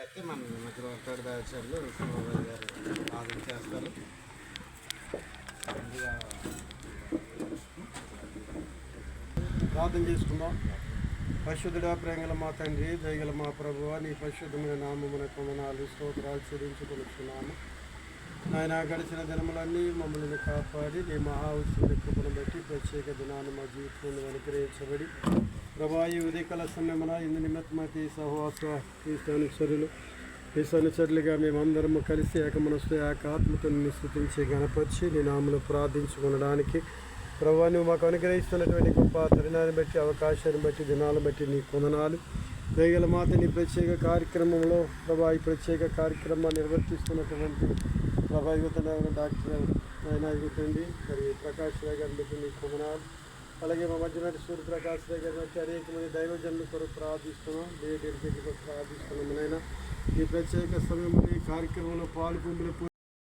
అయితే మన మధ్యలో ఒక్కడి దాచారు గారు ప్రార్థన చేస్తారు. ప్రార్థన చేసుకుందాం. పరిశుద్ధుడా, ప్రేంగల మా తండ్రి, దయగల మా ప్రభువా, నీ పరిశుద్ధమైన నామమున కొందనాలు స్తోత్రాలు చెల్లించుకొనుచున్నాము. ఆయన గడిచిన దినములన్నీ మమ్మల్ని కాపాడి నీ మహా ఉచిత కృపను బట్టి ప్రత్యేక దినాన్ని మా జీవితంలో అనుగ్రహించబడి ప్రభా ఈ ఉదయకాల సమయమున ఇందు నిమిత్తమైతే సహవాస ఈశ్వరులుగా మేమందరము కలిసి ఏకమనస్సు ఏకాత్మతో నిన్ను స్తుతించి గణపరిచి నీ నామను ప్రార్థించుకొనడానికి ప్రభా నువ్వు మాకు అనుగ్రహిస్తున్నటువంటి గొప్ప తరుణాన్ని బట్టి అవకాశాన్ని బట్టి దినాలను బట్టి నీ కొందనాలు. దయగల మాత నీ ప్రత్యేక కార్యక్రమంలో ప్రభా ఈ ప్రత్యేక కార్యక్రమాన్ని నిర్వర్తిస్తున్నటువంటి ప్రభా యువతను డాక్టర్ ఆయన యువతండి మరి ప్రకాష్ రాయ్ గారిని బట్టి నీ కొందనాలు. అలాగే మా మధ్య సూర్యప్రకాష్ రాయ్ గారిని బట్టి అనేక మంది దైవజనుల కొరకు ప్రార్థిస్తున్నాం, డెడికేట్ కొరకు ప్రార్థిస్తున్నాం. అయినా ఈ ప్రత్యేక సమయంలో ఈ కార్యక్రమంలో పాల్గొంపులు